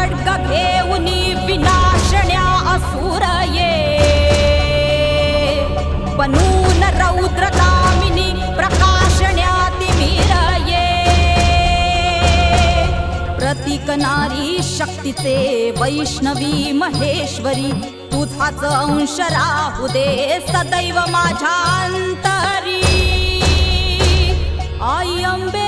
खड्ग घेऊनी विनाशण्या असुर ये बनून रौद्रकामिनी प्रकाशण्या तिमिर ये प्रतीक नारी शक्तीचे वैष्णवी महेश्वरी तुझाच अंश राहू दे सदैव माझ्या अंतरी आई अंबे